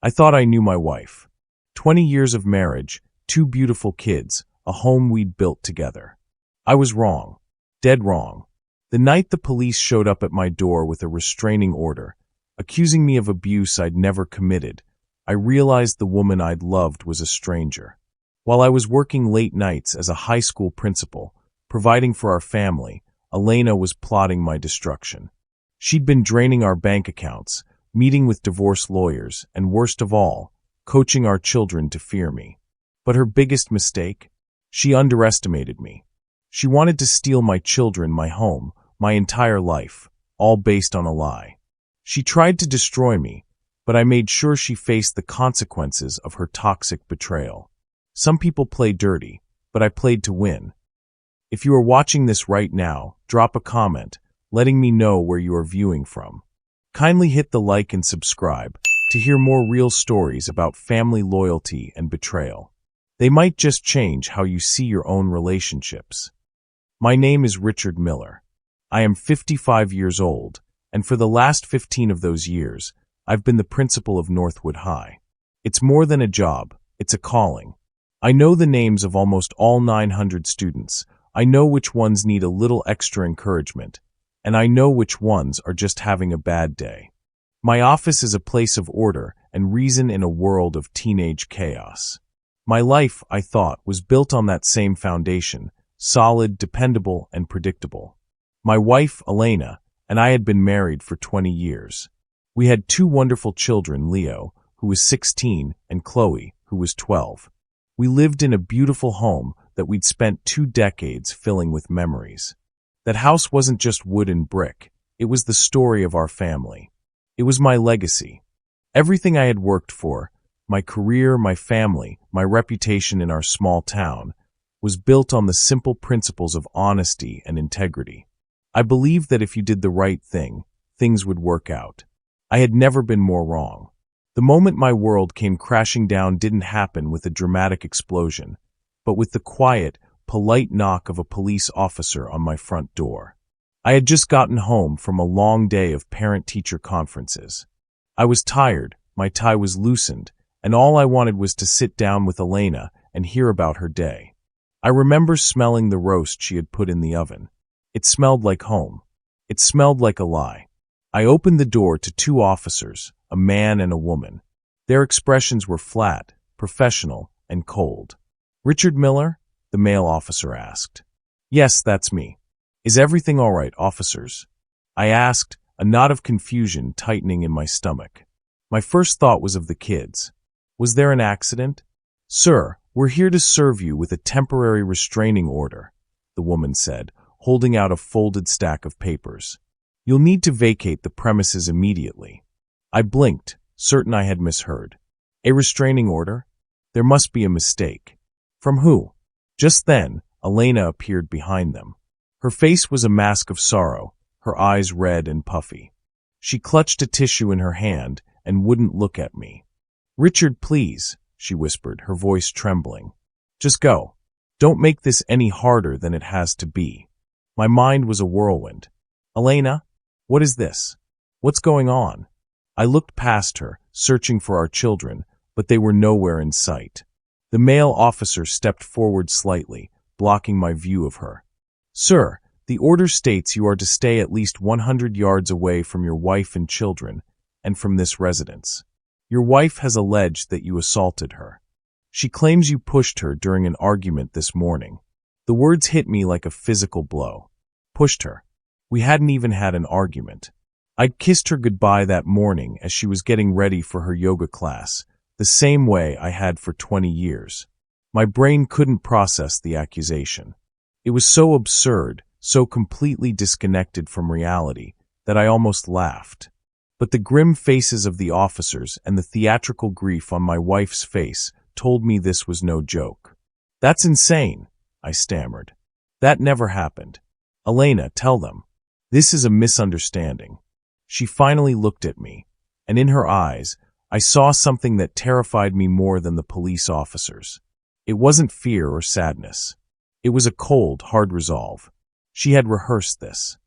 I thought I knew my wife. 20 years of marriage, 2 beautiful kids, a home we'd built together. I was wrong. Dead wrong. The night the police showed up at my door with a restraining order, accusing me of abuse I'd never committed, I realized the woman I'd loved was a stranger. While I was working late nights as a high school principal, providing for our family, Elena was plotting my destruction. She'd been draining our bank accounts, meeting with divorce lawyers, and worst of all, coaching our children to fear me. But her biggest mistake? She underestimated me. She wanted to steal my children, my home, my entire life, all based on a lie. She tried to destroy me, but I made sure she faced the consequences of her toxic betrayal. Some people play dirty, but I played to win. If you are watching this right now, drop a comment, letting me know where you are viewing from. Kindly hit the like and subscribe to hear more real stories about family loyalty and betrayal. They might just change how you see your own relationships. My name is Richard Miller. I am 55 years old, and for the last 15 of those years, I've been the principal of Northwood High. It's more than a job, it's a calling. I know the names of almost all 900 students. I know which ones need a little extra encouragement, and I know which ones are just having a bad day. My office is a place of order and reason in a world of teenage chaos. My life, I thought, was built on that same foundation, solid, dependable, and predictable. My wife, Elena, and I had been married for 20 years. We had 2 wonderful children, Leo, who was 16, and Chloe, who was 12. We lived in a beautiful home that we'd spent 2 decades filling with memories. That house wasn't just wood and brick. It was the story of our family. It was my legacy. Everything I had worked for, my career, my family, my reputation in our small town, was built on the simple principles of honesty and integrity. I believed that if you did the right thing, things would work out. I had never been more wrong. The moment my world came crashing down didn't happen with a dramatic explosion, but with the quiet, polite knock of a police officer on my front door. I had just gotten home from a long day of parent-teacher conferences. I was tired, my tie was loosened, and all I wanted was to sit down with Elena and hear about her day. I remember smelling the roast she had put in the oven. It smelled like home. It smelled like a lie. I opened the door to 2 officers, a man and a woman. Their expressions were flat, professional, and cold. "Richard Miller?" the male officer asked. "Yes, that's me." "Is everything all right, officers?" I asked, a knot of confusion tightening in my stomach. My first thought was of the kids. Was there an accident? "Sir, we're here to serve you with a temporary restraining order," the woman said, holding out a folded stack of papers. "You'll need to vacate the premises immediately." I blinked, certain I had misheard. A restraining order? There must be a mistake. From who? Just then, Elena appeared behind them. Her face was a mask of sorrow, her eyes red and puffy. She clutched a tissue in her hand and wouldn't look at me. "Richard, please," she whispered, her voice trembling. "Just go. Don't make this any harder than it has to be." My mind was a whirlwind. "Elena? What is this? What's going on?" I looked past her, searching for our children, but they were nowhere in sight. The male officer stepped forward slightly, blocking my view of her. "Sir, the order states you are to stay at least 100 yards away from your wife and children, and from this residence. Your wife has alleged that you assaulted her. She claims you pushed her during an argument this morning." The words hit me like a physical blow. Pushed her. We hadn't even had an argument. I'd kissed her goodbye that morning as she was getting ready for her yoga class, the same way I had for 20 years. My brain couldn't process the accusation. It was so absurd, so completely disconnected from reality, that I almost laughed. But the grim faces of the officers and the theatrical grief on my wife's face told me this was no joke. "That's insane," I stammered. "That never happened. Elena, tell them. This is a misunderstanding." She finally looked at me, and in her eyes, I saw something that terrified me more than the police officers. It wasn't fear or sadness. It was a cold, hard resolve. She had rehearsed this.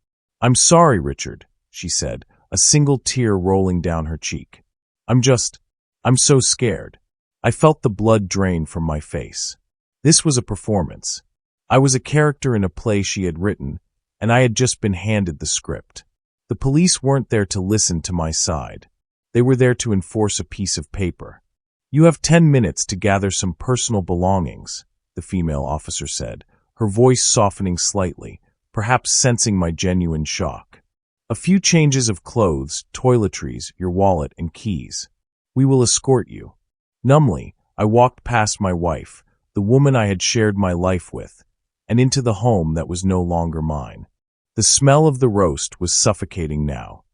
"I'm sorry, Richard," she said, a single tear rolling down her cheek. I'm just I'm so scared. I felt the blood drain from my face. This was a performance. I was a character in a play she had written, and I had just been handed the script. The police weren't there to listen to my side. They were there to enforce a piece of paper. You have 10 minutes to gather some personal belongings, the female officer said, her voice softening slightly, perhaps sensing my genuine shock. A few changes of clothes, toiletries, your wallet, and keys. We will escort you. Numbly, I walked past my wife, the woman I had shared my life with, and into the home that was no longer mine. The smell of the roast was suffocating now.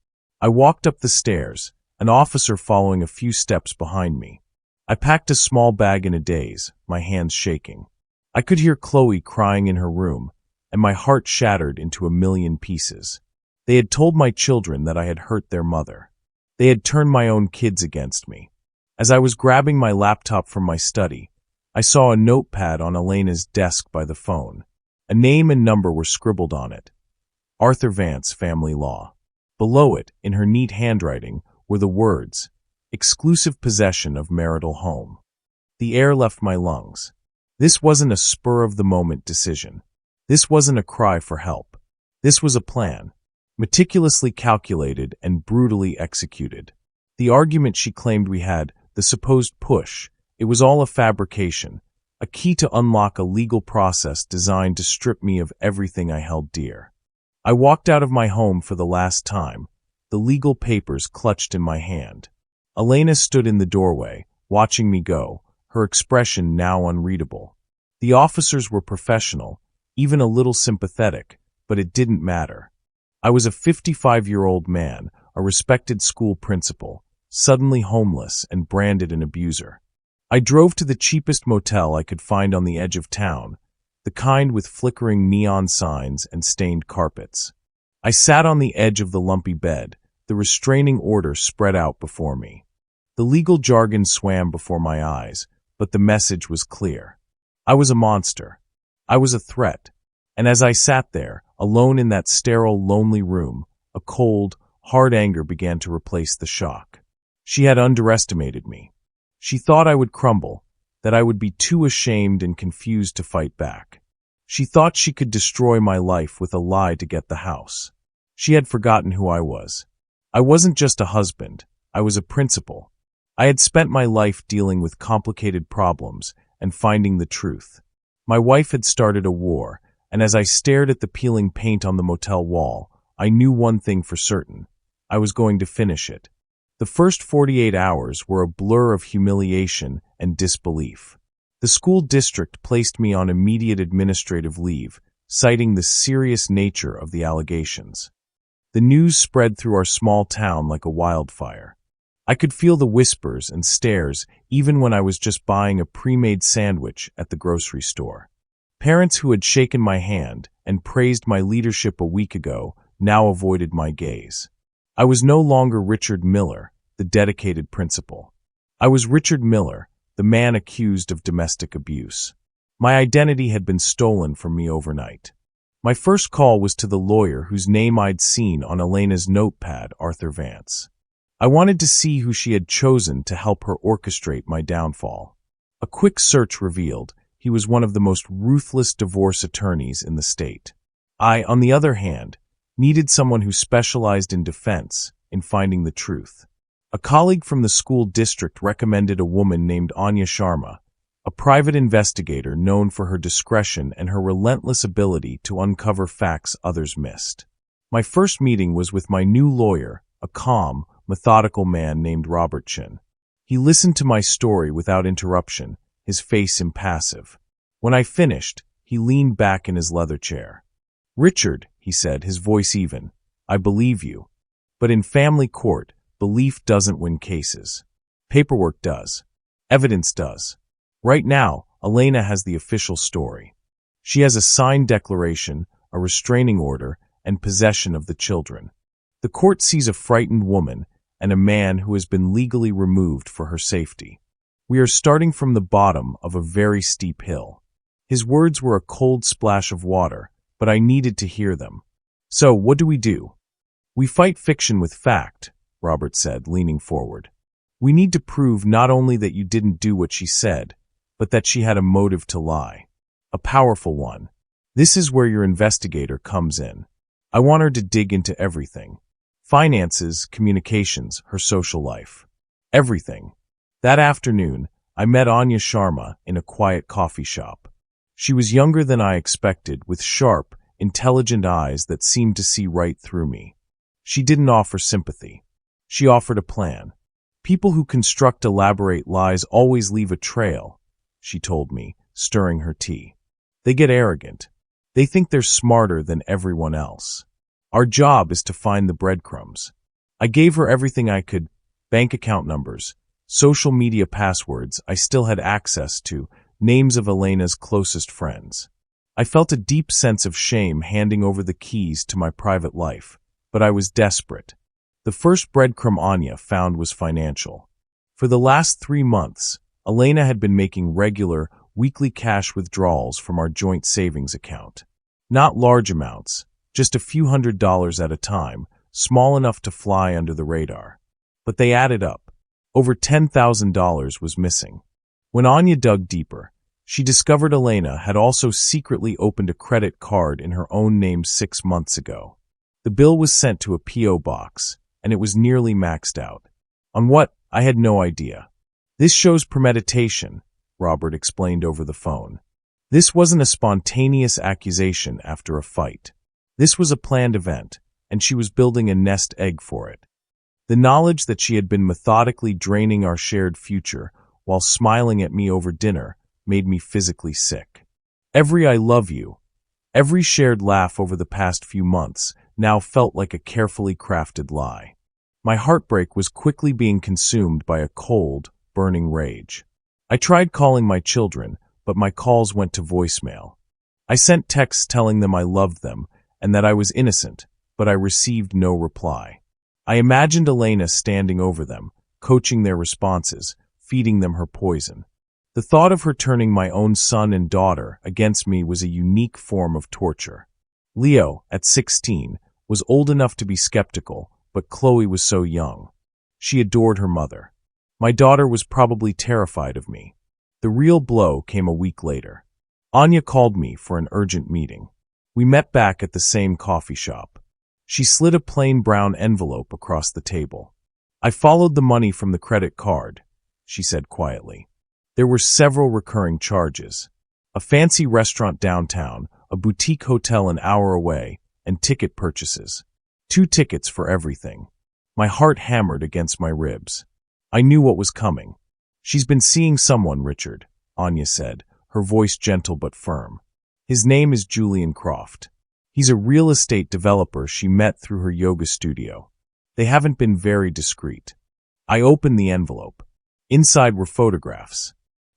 I walked up the stairs, an officer following a few steps behind me. I packed a small bag in a daze, my hands shaking. I could hear Chloe crying in her room, and my heart shattered into a million pieces. They had told my children that I had hurt their mother. They had turned my own kids against me. As I was grabbing my laptop from my study, I saw a notepad on Elena's desk by the phone. A name and number were scribbled on it. Arthur Vance, Family Law. Below it, in her neat handwriting, were the words, exclusive possession of marital home. The air left my lungs. This wasn't a spur-of-the-moment decision. This wasn't a cry for help. This was a plan, meticulously calculated and brutally executed. The argument she claimed we had, the supposed push, it was all a fabrication, a key to unlock a legal process designed to strip me of everything I held dear. I walked out of my home for the last time, the legal papers clutched in my hand. Elena stood in the doorway, watching me go, her expression now unreadable. The officers were professional, even a little sympathetic, but it didn't matter. I was a 55-year-old man, a respected school principal, suddenly homeless and branded an abuser. I drove to the cheapest motel I could find on the edge of town, the kind with flickering neon signs and stained carpets. I sat on the edge of the lumpy bed, the restraining order spread out before me. The legal jargon swam before my eyes, but the message was clear. I was a monster. I was a threat. And as I sat there, alone in that sterile, lonely room, a cold, hard anger began to replace the shock. She had underestimated me. She thought I would crumble, that I would be too ashamed and confused to fight back. She thought she could destroy my life with a lie to get the house. She had forgotten who I was. I wasn't just a husband. I was a principal. I had spent my life dealing with complicated problems and finding the truth. My wife had started a war, and as I stared at the peeling paint on the motel wall, I knew one thing for certain. I was going to finish it. The first 48 hours were a blur of humiliation and disbelief. The school district placed me on immediate administrative leave, citing the serious nature of the allegations. The news spread through our small town like a wildfire. I could feel the whispers and stares even when I was just buying a pre-made sandwich at the grocery store. Parents who had shaken my hand and praised my leadership a week ago now avoided my gaze. I was no longer Richard Miller, the dedicated principal. I was Richard Miller, the man accused of domestic abuse. My identity had been stolen from me overnight. My first call was to the lawyer whose name I'd seen on Elena's notepad, Arthur Vance. I wanted to see who she had chosen to help her orchestrate my downfall. A quick search revealed he was one of the most ruthless divorce attorneys in the state. I, on the other hand, needed someone who specialized in defense, in finding the truth. A colleague from the school district recommended a woman named Anya Sharma, a private investigator known for her discretion and her relentless ability to uncover facts others missed. My first meeting was with my new lawyer, a calm, methodical man named Robert Chin. He listened to my story without interruption, his face impassive. When I finished, he leaned back in his leather chair. "Richard," he said, his voice even, "I believe you. But in family court, belief doesn't win cases. Paperwork does. Evidence does. Right now, Elena has the official story. She has a signed declaration, a restraining order, and possession of the children. The court sees a frightened woman and a man who has been legally removed for her safety. We are starting from the bottom of a very steep hill." His words were a cold splash of water, but I needed to hear them. "So, what do? We fight fiction with fact," Robert said, leaning forward. We need to prove not only that you didn't do what she said, but that she had a motive to lie. A powerful one. This is where your investigator comes in. I want her to dig into everything. Finances, communications, her social life. Everything. That afternoon, I met Anya Sharma in a quiet coffee shop. She was younger than I expected, with sharp, intelligent eyes that seemed to see right through me. She didn't offer sympathy. She offered a plan. People who construct elaborate lies always leave a trail, she told me, stirring her tea. They get arrogant. They think they're smarter than everyone else. Our job is to find the breadcrumbs. I gave her everything I could, bank account numbers, social media passwords I still had access to, names of Elena's closest friends. I felt a deep sense of shame handing over the keys to my private life, but I was desperate. The first breadcrumb Anya found was financial. For the last 3 months, Elena had been making regular, weekly cash withdrawals from our joint savings account. Not large amounts, just a few $100s at a time, small enough to fly under the radar. But they added up. Over $10,000 was missing. When Anya dug deeper, she discovered Elena had also secretly opened a credit card in her own name 6 months ago. The bill was sent to a P.O. box, and it was nearly maxed out. On what? I had no idea. This shows premeditation, Robert explained over the phone. This wasn't a spontaneous accusation after a fight. This was a planned event, and she was building a nest egg for it. The knowledge that she had been methodically draining our shared future while smiling at me over dinner made me physically sick. Every "I love you," every shared laugh over the past few months now felt like a carefully crafted lie. My heartbreak was quickly being consumed by a cold, burning rage. I tried calling my children, but my calls went to voicemail. I sent texts telling them I loved them and that I was innocent, but I received no reply. I imagined Elena standing over them, coaching their responses, feeding them her poison. The thought of her turning my own son and daughter against me was a unique form of torture. Leo, at 16, was old enough to be skeptical, but Chloe was so young. She adored her mother. My daughter was probably terrified of me. The real blow came a week later. Anya called me for an urgent meeting. We met back at the same coffee shop. She slid a plain brown envelope across the table. I followed the money from the credit card, she said quietly. There were several recurring charges. A fancy restaurant downtown, a boutique hotel an hour away, and ticket purchases. 2 tickets for everything. My heart hammered against my ribs. I knew what was coming. She's been seeing someone, Richard, Anya said, her voice gentle but firm. His name is Julian Croft. He's a real estate developer she met through her yoga studio. They haven't been very discreet. I opened the envelope. Inside were photographs.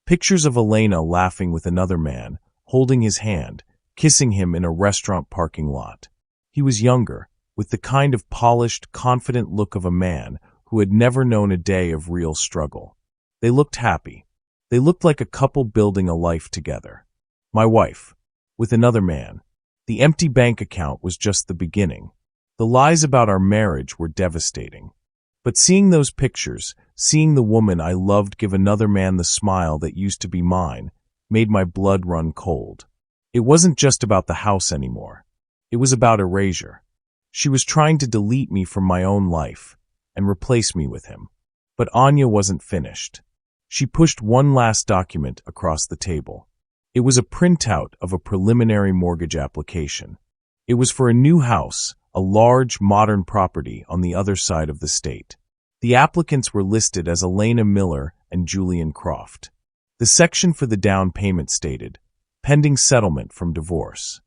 Pictures of Elena laughing with another man, holding his hand, kissing him in a restaurant parking lot. He was younger, with the kind of polished, confident look of a man who had never known a day of real struggle. They looked happy. They looked like a couple building a life together. My wife, with another man. The empty bank account was just the beginning. The lies about our marriage were devastating. But seeing those pictures, seeing the woman I loved give another man the smile that used to be mine, made my blood run cold. It wasn't just about the house anymore. It was about erasure. She was trying to delete me from my own life and replace me with him. But Anya wasn't finished. She pushed one last document across the table. It was a printout of a preliminary mortgage application. It was for a new house, a large, modern property on the other side of the state. The applicants were listed as Elena Miller and Julian Croft. The section for the down payment stated, "Pending settlement from divorce."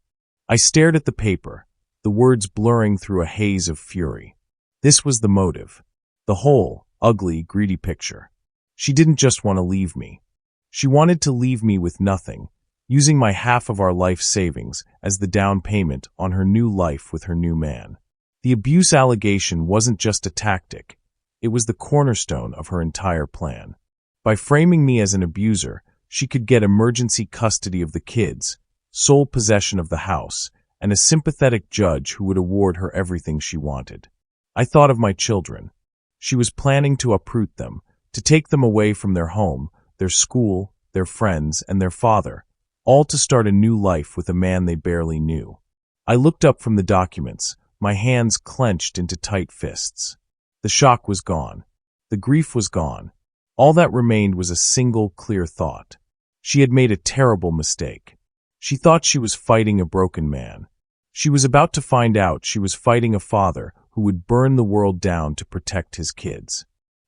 I stared at the paper, the words blurring through a haze of fury. This was the motive. The whole, ugly, greedy picture. She didn't just want to leave me. She wanted to leave me with nothing, using my half of our life savings as the down payment on her new life with her new man. The abuse allegation wasn't just a tactic. It was the cornerstone of her entire plan. By framing me as an abuser, she could get emergency custody of the kids, sole possession of the house, and a sympathetic judge who would award her everything she wanted. I thought of my children. She was planning to uproot them, to take them away from their home, their school, their friends, and their father, all to start a new life with a man they barely knew. I looked up from the documents, my hands clenched into tight fists. The shock was gone. The grief was gone. All that remained was a single clear thought. She had made a terrible mistake. She thought she was fighting a broken man. She was about to find out she was fighting a father who would burn the world down to protect his kids.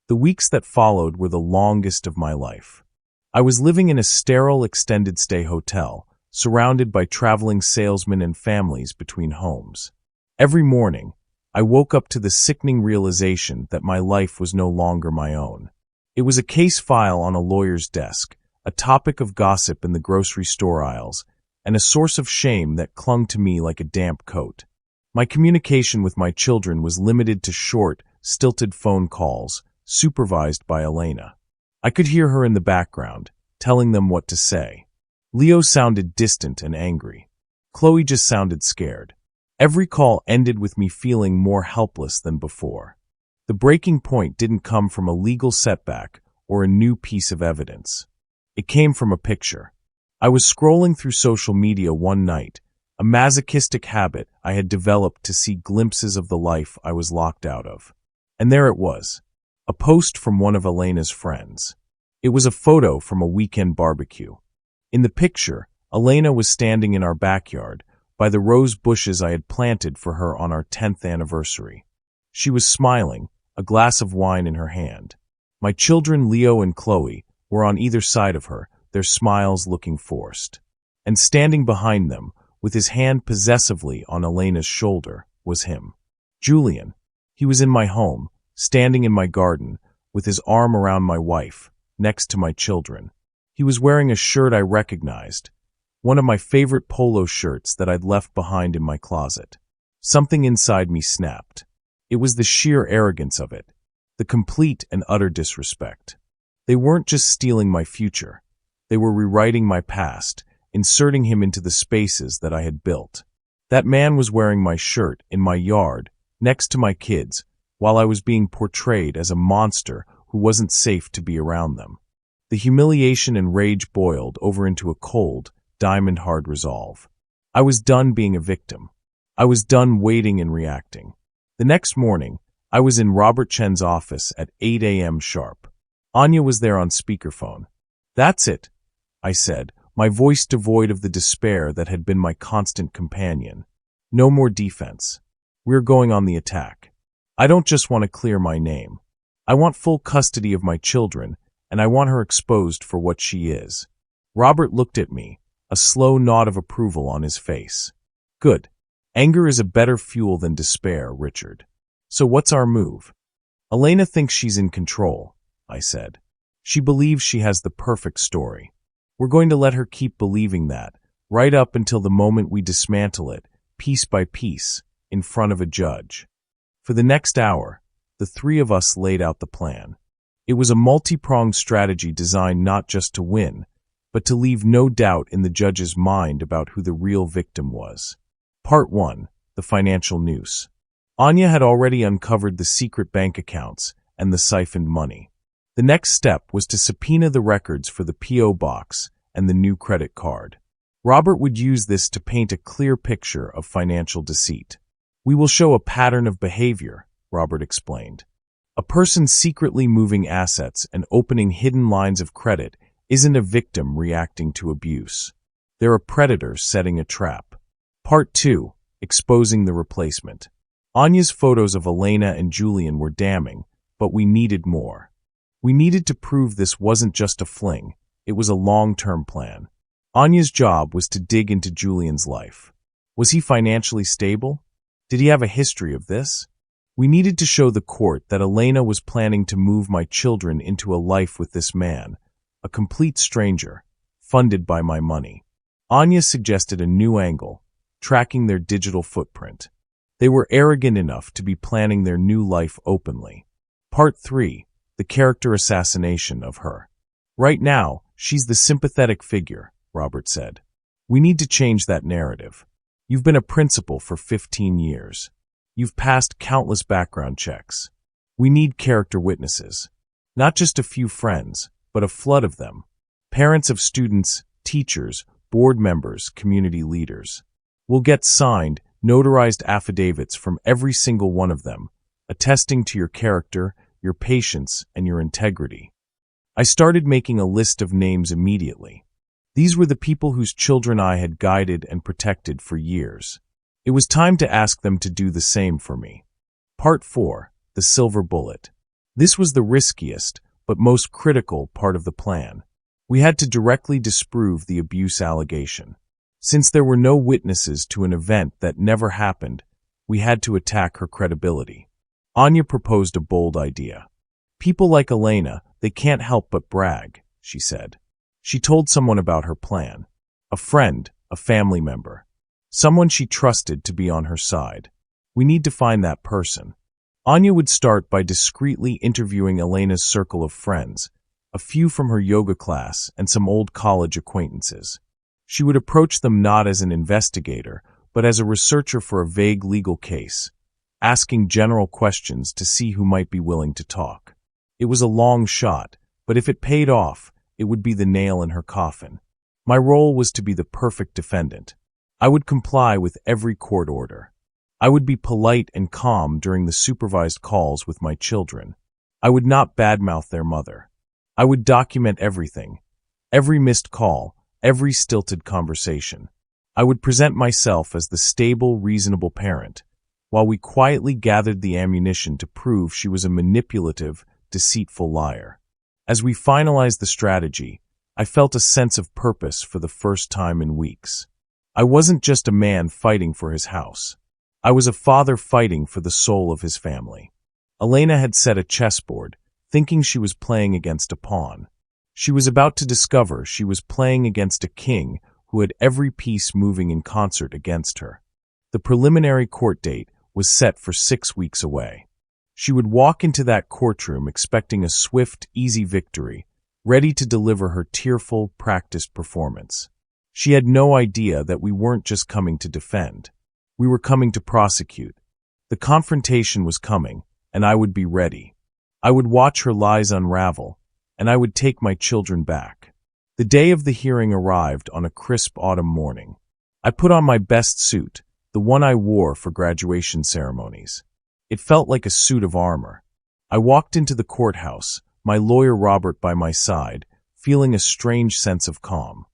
The weeks that followed were the longest of my life. I was living in a sterile extended-stay hotel, surrounded by traveling salesmen and families between homes. Every morning, I woke up to the sickening realization that my life was no longer my own. It was a case file on a lawyer's desk, a topic of gossip in the grocery store aisles, and a source of shame that clung to me like a damp coat. My communication with my children was limited to short, stilted phone calls, supervised by Elena. I could hear her in the background, telling them what to say. Leo sounded distant and angry. Chloe just sounded scared. Every call ended with me feeling more helpless than before. The breaking point didn't come from a legal setback or a new piece of evidence. It came from a picture. I was scrolling through social media one night, a masochistic habit I had developed to see glimpses of the life I was locked out of. And there it was, a post from one of Elena's friends. It was a photo from a weekend barbecue. In the picture, Elena was standing in our backyard, by the rose bushes I had planted for her on our 10th anniversary. She was smiling, a glass of wine in her hand. My children Leo and Chloe were on either side of her, their smiles looking forced. And standing behind them, with his hand possessively on Elena's shoulder, was him. Julian. He was in my home, standing in my garden, with his arm around my wife, next to my children. He was wearing a shirt I recognized, one of my favorite polo shirts that I'd left behind in my closet. Something inside me snapped. It was the sheer arrogance of it, the complete and utter disrespect. They weren't just stealing my future. They were rewriting my past, inserting him into the spaces that I had built. That man was wearing my shirt in my yard, next to my kids, while I was being portrayed as a monster who wasn't safe to be around them. The humiliation and rage boiled over into a cold, diamond-hard resolve. I was done being a victim. I was done waiting and reacting. The next morning, I was in Robert Chen's office at 8 a.m. sharp. Anya was there on speakerphone. "That's it," I said, my voice devoid of the despair that had been my constant companion. "No more defense. We're going on the attack. I don't just want to clear my name. I want full custody of my children, and I want her exposed for what she is." Robert looked at me, a slow nod of approval on his face. "Good. Anger is a better fuel than despair, Richard. So what's our move?" "Elena thinks she's in control," I said. "She believes she has the perfect story. We're going to let her keep believing that, right up until the moment we dismantle it, piece by piece, in front of a judge." For the next hour, the three of us laid out the plan. It was a multi-pronged strategy designed not just to win, but to leave no doubt in the judge's mind about who the real victim was. Part 1. The Financial Noose. Anya had already uncovered the secret bank accounts and the siphoned money. The next step was to subpoena the records for the P.O. box and the new credit card. Robert would use this to paint a clear picture of financial deceit. "We will show a pattern of behavior," Robert explained. "A person secretly moving assets and opening hidden lines of credit isn't a victim reacting to abuse. They're a predator setting a trap." Part 2. Exposing the replacement. Anya's photos of Elena and Julian were damning, but we needed more. We needed to prove this wasn't just a fling, it was a long-term plan. Anya's job was to dig into Julian's life. Was he financially stable? Did he have a history of this? We needed to show the court that Elena was planning to move my children into a life with this man, a complete stranger, funded by my money. Anya suggested a new angle, tracking their digital footprint. They were arrogant enough to be planning their new life openly. Part 3. The character assassination of her. "Right now, she's the sympathetic figure," Robert said. "We need to change that narrative. You've been a principal for 15 years. You've passed countless background checks. We need character witnesses. Not just a few friends, but a flood of them. Parents of students, teachers, board members, community leaders. We'll get signed, notarized affidavits from every single one of them, attesting to your character, your patience, and your integrity. I started making a list of names immediately. These were the people whose children I had guided and protected for years. It was time to ask them to do the same for me. Part 4. The Silver Bullet. This was the riskiest, but most critical part of the plan. We had to directly disprove the abuse allegation. Since there were no witnesses to an event that never happened, we had to attack her credibility. Anya proposed a bold idea. People like Elena, they can't help but brag, she said. She told someone about her plan. A friend, a family member. Someone she trusted to be on her side. We need to find that person. Anya would start by discreetly interviewing Elena's circle of friends, a few from her yoga class and some old college acquaintances. She would approach them not as an investigator, but as a researcher for a vague legal case, asking general questions to see who might be willing to talk. It was a long shot, but if it paid off, it would be the nail in her coffin. My role was to be the perfect defendant. I would comply with every court order. I would be polite and calm during the supervised calls with my children. I would not badmouth their mother. I would document everything, every missed call, every stilted conversation. I would present myself as the stable, reasonable parent, while we quietly gathered the ammunition to prove she was a manipulative, deceitful liar. As we finalized the strategy, I felt a sense of purpose for the first time in weeks. I wasn't just a man fighting for his house. I was a father fighting for the soul of his family. Elena had set a chessboard, thinking she was playing against a pawn. She was about to discover she was playing against a king who had every piece moving in concert against her. The preliminary court date was set for 6 weeks away. She would walk into that courtroom expecting a swift, easy victory, ready to deliver her tearful, practiced performance. She had no idea that we weren't just coming to defend. We were coming to prosecute. The confrontation was coming, and I would be ready. I would watch her lies unravel, and I would take my children back. The day of the hearing arrived on a crisp autumn morning. I put on my best suit, the one I wore for graduation ceremonies. It felt like a suit of armor. I walked into the courthouse, my lawyer Robert by my side, feeling a strange sense of calm.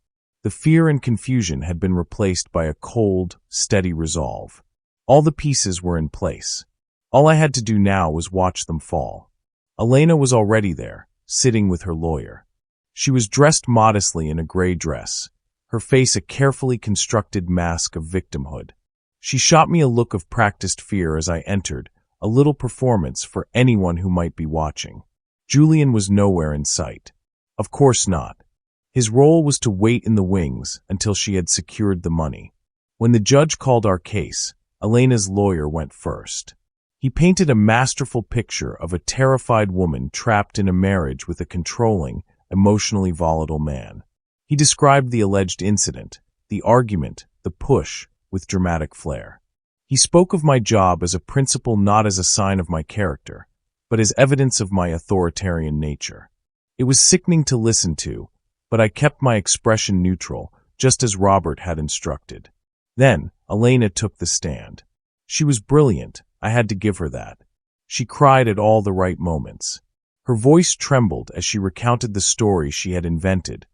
The fear and confusion had been replaced by a cold, steady resolve. All the pieces were in place. All I had to do now was watch them fall. Elena was already there, sitting with her lawyer. She was dressed modestly in a gray dress, her face a carefully constructed mask of victimhood. She shot me a look of practiced fear as I entered, a little performance for anyone who might be watching. Julian was nowhere in sight. Of course not. His role was to wait in the wings until she had secured the money. When the judge called our case, Elena's lawyer went first. He painted a masterful picture of a terrified woman trapped in a marriage with a controlling, emotionally volatile man. He described the alleged incident, the argument, the push, with dramatic flair. He spoke of my job as a principle, not as a sign of my character, but as evidence of my authoritarian nature. It was sickening to listen to, but I kept my expression neutral, just as Robert had instructed. Then, Elena took the stand. She was brilliant, I had to give her that. She cried at all the right moments. Her voice trembled as she recounted the story she had invented,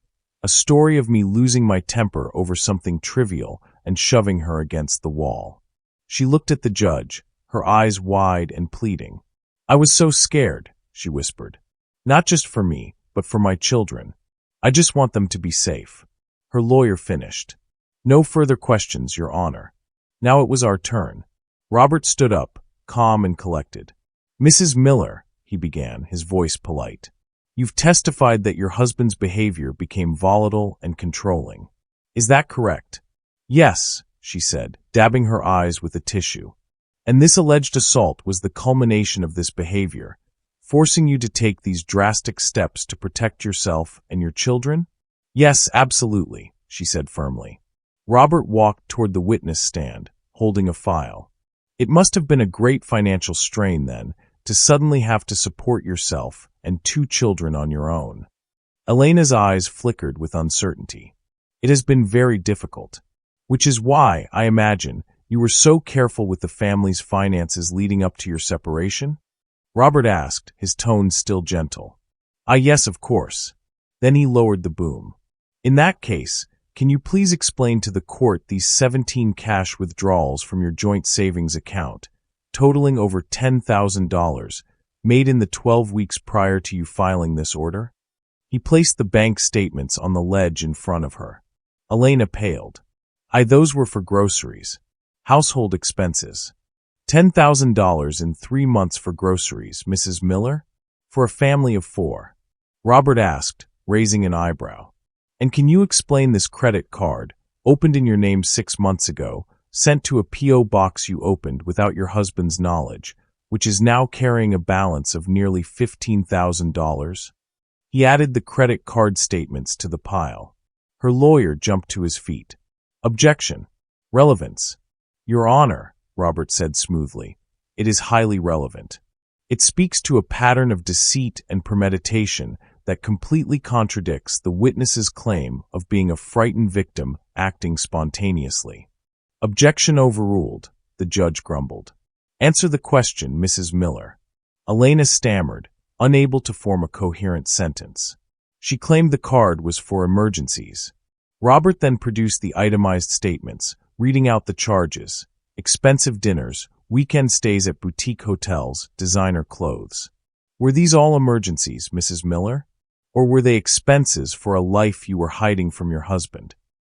a story of me losing my temper over something trivial and shoving her against the wall. She looked at the judge, her eyes wide and pleading. "I was so scared," she whispered. "Not just for me, but for my children. I just want them to be safe." Her lawyer finished. "No further questions, Your Honor." Now it was our turn. Robert stood up, calm and collected. "Mrs. Miller," he began, his voice polite, "you've testified that your husband's behavior became volatile and controlling. Is that correct?" "Yes," she said, dabbing her eyes with a tissue. "And this alleged assault was the culmination of this behavior, forcing you to take these drastic steps to protect yourself and your children?" "Yes, absolutely," she said firmly. Robert walked toward the witness stand, holding a file. "It must have been a great financial strain, then, to suddenly have to support yourself and 2 children on your own. Elena's eyes flickered with uncertainty. It has been very difficult. Which is why, I imagine, you were so careful with the family's finances leading up to your separation? Robert asked, his tone still gentle. Yes, of course. Then he lowered the boom. In that case, can you please explain to the court these 17 cash withdrawals from your joint savings account, totaling over $10,000, made in the 12 weeks prior to you filing this order? He placed the bank statements on the ledge in front of her. Elena paled. Those were for groceries. Household expenses. $10,000 in 3 months for groceries, Mrs. Miller? For a family of 4. Robert asked, raising an eyebrow. And can you explain this credit card, opened in your name 6 months ago, sent to a P.O. box you opened without your husband's knowledge, which is now carrying a balance of nearly $15,000? He added the credit card statements to the pile. Her lawyer jumped to his feet. Objection. Relevance. Your Honor, Robert said smoothly, it is highly relevant. It speaks to a pattern of deceit and premeditation that completely contradicts the witness's claim of being a frightened victim acting spontaneously. Objection overruled, the judge grumbled. Answer the question, Mrs. Miller. Elena stammered, unable to form a coherent sentence. She claimed the card was for emergencies. Robert then produced the itemized statements, reading out the charges: expensive dinners, weekend stays at boutique hotels, designer clothes. Were these all emergencies, Mrs. Miller? Or were they expenses for a life you were hiding from your husband?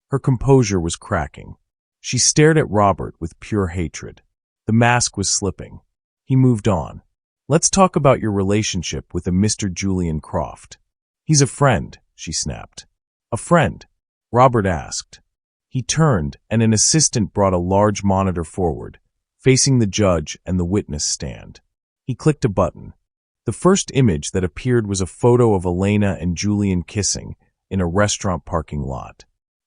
Her composure was cracking. She stared at Robert with pure hatred. The mask was slipping. He moved on. Let's talk about your relationship with a Mr. Julian Croft. He's a friend, she snapped. A friend? Robert asked. He turned, and an assistant brought a large monitor forward, facing the judge and the witness stand. He clicked a button. The first image that appeared was a photo of Elena and Julian kissing in a restaurant parking lot.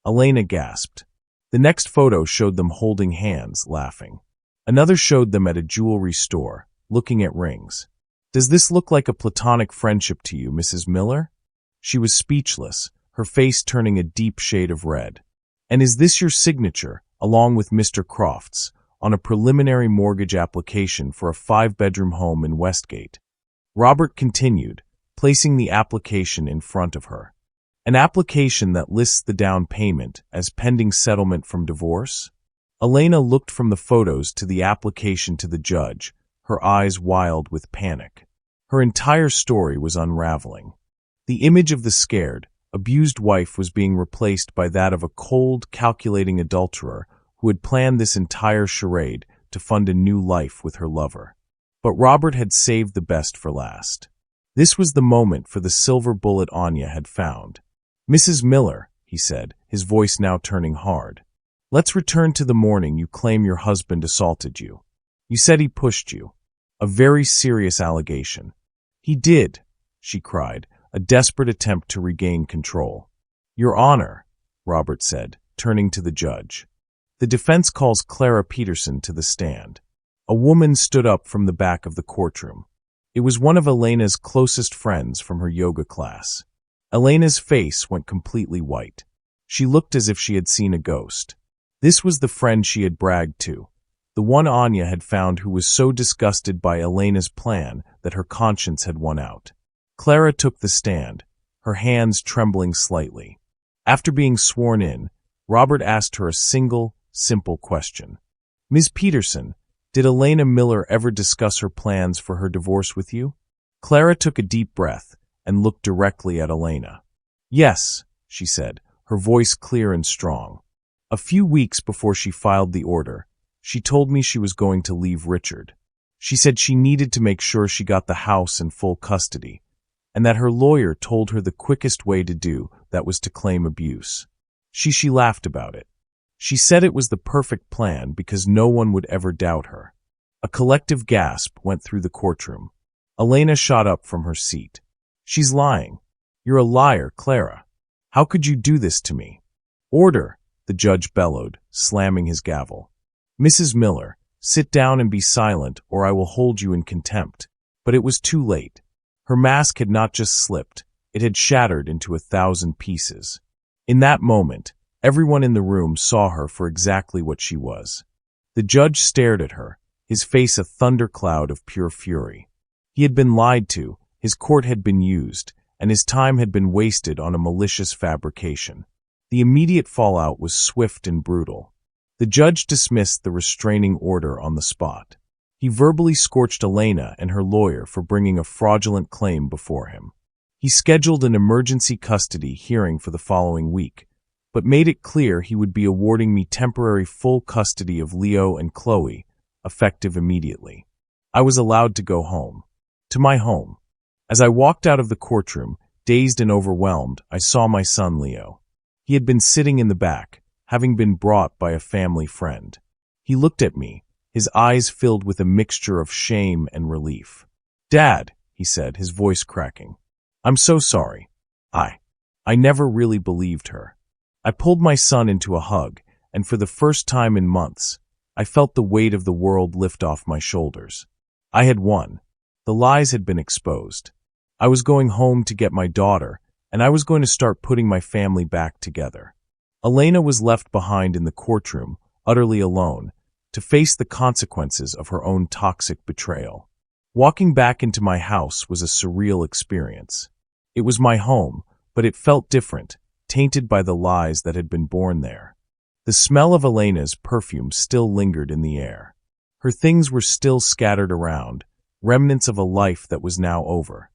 Elena gasped. The next photo showed them holding hands, laughing. Another showed them at a jewelry store, looking at rings. Does this look like a platonic friendship to you, Mrs. Miller? She was speechless, her face turning a deep shade of red. And is this your signature, along with Mr. Croft's, on a preliminary mortgage application for a 5-bedroom home in Westgate? Robert continued, placing the application in front of her. An application that lists the down payment as pending settlement from divorce? Elena looked from the photos to the application to the judge, her eyes wild with panic. Her entire story was unraveling. The image of the scared, abused wife was being replaced by that of a cold, calculating adulterer who had planned this entire charade to fund a new life with her lover. But Robert had saved the best for last. This was the moment for the silver bullet Anya had found. Mrs. Miller, he said, his voice now turning hard. Let's return to the morning you claim your husband assaulted you. You said he pushed you. A very serious allegation. He did, she cried, a desperate attempt to regain control. Your Honor, Robert said, turning to the judge. The defense calls Clara Peterson to the stand. A woman stood up from the back of the courtroom. It was one of Elena's closest friends from her yoga class. Elena's face went completely white. She looked as if she had seen a ghost. This was the friend she had bragged to, the one Anya had found who was so disgusted by Elena's plan that her conscience had won out. Clara took the stand, her hands trembling slightly. After being sworn in, Robert asked her a single, simple question. Ms. Peterson, did Elena Miller ever discuss her plans for her divorce with you? Clara took a deep breath and looked directly at Elena. Yes, she said, her voice clear and strong. A few weeks before she filed the order, she told me she was going to leave Richard. She said she needed to make sure she got the house in full custody, and that her lawyer told her the quickest way to do that was to claim abuse. She laughed about it. She said it was the perfect plan because no one would ever doubt her. A collective gasp went through the courtroom. Elena shot up from her seat. She's lying. You're a liar, Clara. How could you do this to me? Order, the judge bellowed, slamming his gavel. Mrs. Miller, sit down and be silent or I will hold you in contempt. But it was too late. Her mask had not just slipped, it had shattered into 1,000 pieces. In that moment, everyone in the room saw her for exactly what she was. The judge stared at her, his face a thundercloud of pure fury. He had been lied to, his court had been used, and his time had been wasted on a malicious fabrication. The immediate fallout was swift and brutal. The judge dismissed the restraining order on the spot. He verbally scorched Elena and her lawyer for bringing a fraudulent claim before him. He scheduled an emergency custody hearing for the following week, but made it clear he would be awarding me temporary full custody of Leo and Chloe, effective immediately. I was allowed to go home. To my home. As I walked out of the courtroom, dazed and overwhelmed, I saw my son Leo. He had been sitting in the back, having been brought by a family friend. He looked at me, his eyes filled with a mixture of shame and relief. "Dad," he said, his voice cracking. "I'm so sorry. I never really believed her." I pulled my son into a hug, and for the first time in months, I felt the weight of the world lift off my shoulders. I had won. The lies had been exposed. I was going home to get my daughter, and I was going to start putting my family back together. Elena was left behind in the courtroom, utterly alone, to face the consequences of her own toxic betrayal. Walking back into my house was a surreal experience. It was my home, but it felt different, tainted by the lies that had been born there. The smell of Elena's perfume still lingered in the air. Her things were still scattered around, remnants of a life that was now over.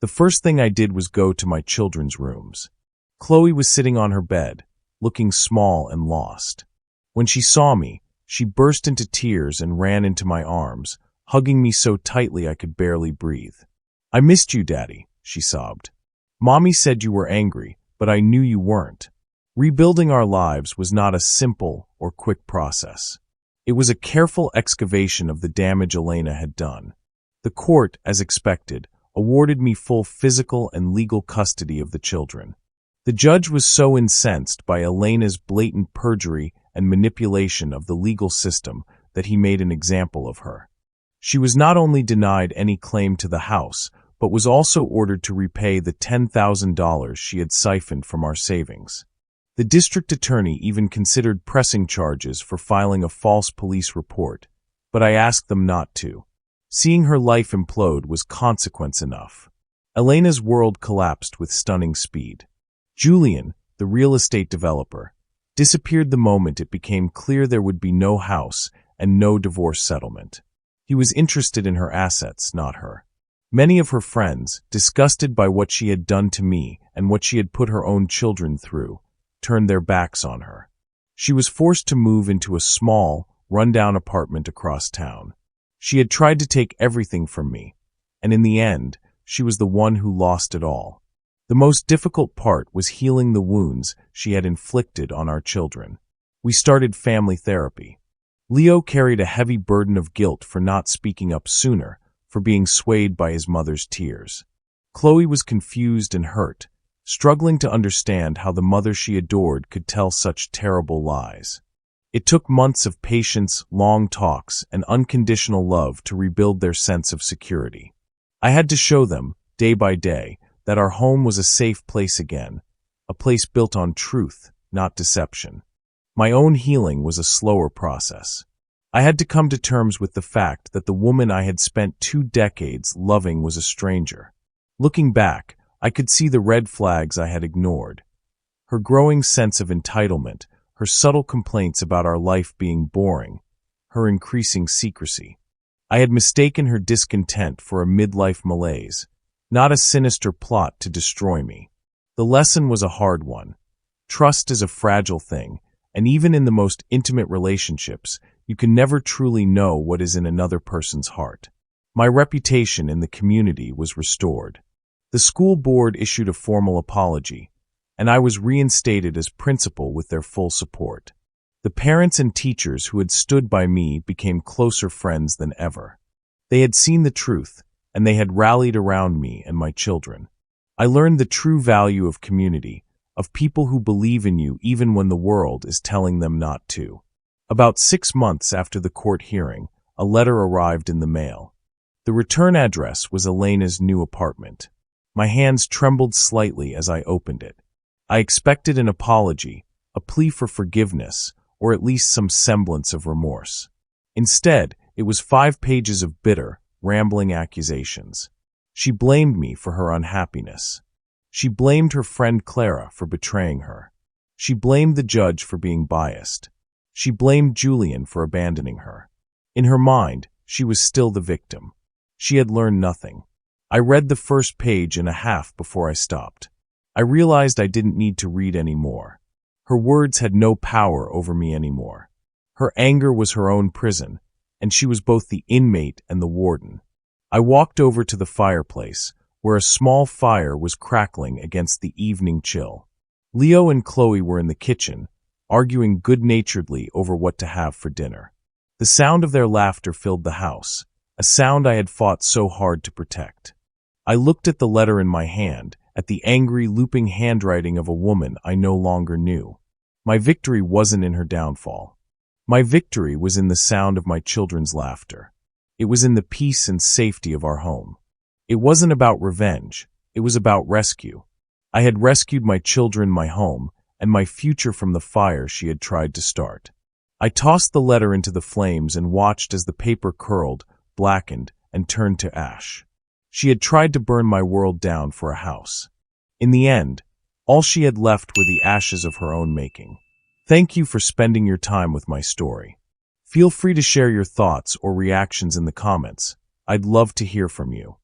The first thing I did was go to my children's rooms. Chloe was sitting on her bed, looking small and lost. When she saw me, she burst into tears and ran into my arms, hugging me so tightly I could barely breathe. "I missed you, Daddy," she sobbed. "Mommy said you were angry, but I knew you weren't." Rebuilding our lives was not a simple or quick process. It was a careful excavation of the damage Elena had done. The court, as expected, awarded me full physical and legal custody of the children. The judge was so incensed by Elena's blatant perjury and manipulation of the legal system that he made an example of her. She was not only denied any claim to the house, but was also ordered to repay the $10,000 she had siphoned from our savings. The district attorney even considered pressing charges for filing a false police report, but I asked them not to. Seeing her life implode was consequence enough. Elena's world collapsed with stunning speed. Julian, the real estate developer, disappeared the moment it became clear there would be no house and no divorce settlement. He was interested in her assets, not her. Many of her friends, disgusted by what she had done to me and what she had put her own children through, turned their backs on her. She was forced to move into a small, run-down apartment across town. She had tried to take everything from me, and in the end, she was the one who lost it all. The most difficult part was healing the wounds she had inflicted on our children. We started family therapy. Leo carried a heavy burden of guilt for not speaking up sooner, for being swayed by his mother's tears. Chloe was confused and hurt, struggling to understand how the mother she adored could tell such terrible lies. It took months of patience, long talks, and unconditional love to rebuild their sense of security. I had to show them, day by day, that our home was a safe place again, a place built on truth, not deception. My own healing was a slower process. I had to come to terms with the fact that the woman I had spent 2 decades loving was a stranger. Looking back, I could see the red flags I had ignored. Her growing sense of entitlement, her subtle complaints about our life being boring, her increasing secrecy. I had mistaken her discontent for a midlife malaise, not a sinister plot to destroy me. The lesson was a hard one. Trust is a fragile thing, and even in the most intimate relationships, you can never truly know what is in another person's heart. My reputation in the community was restored. The school board issued a formal apology, and I was reinstated as principal with their full support. The parents and teachers who had stood by me became closer friends than ever. They had seen the truth, and they had rallied around me and my children. I learned the true value of community, of people who believe in you even when the world is telling them not to. About 6 months after the court hearing, a letter arrived in the mail. The return address was Elena's new apartment. My hands trembled slightly as I opened it. I expected an apology, a plea for forgiveness, or at least some semblance of remorse. Instead, it was 5 pages of bitter, rambling accusations. She blamed me for her unhappiness. She blamed her friend Clara for betraying her. She blamed the judge for being biased. She blamed Julian for abandoning her. In her mind, she was still the victim. She had learned nothing. I read the first page and a half before I stopped. I realized I didn't need to read any more. Her words had no power over me anymore. Her anger was her own prison, and she was both the inmate and the warden. I walked over to the fireplace, where a small fire was crackling against the evening chill. Leo and Chloe were in the kitchen, arguing good-naturedly over what to have for dinner. The sound of their laughter filled the house, a sound I had fought so hard to protect. I looked at the letter in my hand, at the angry, looping handwriting of a woman I no longer knew. My victory wasn't in her downfall. My victory was in the sound of my children's laughter. It was in the peace and safety of our home. It wasn't about revenge. It was about rescue. I had rescued my children, my home, and my future from the fire she had tried to start. I tossed the letter into the flames and watched as the paper curled, blackened, and turned to ash. She had tried to burn my world down for a house. In the end, all she had left were the ashes of her own making. Thank you for spending your time with my story. Feel free to share your thoughts or reactions in the comments. I'd love to hear from you.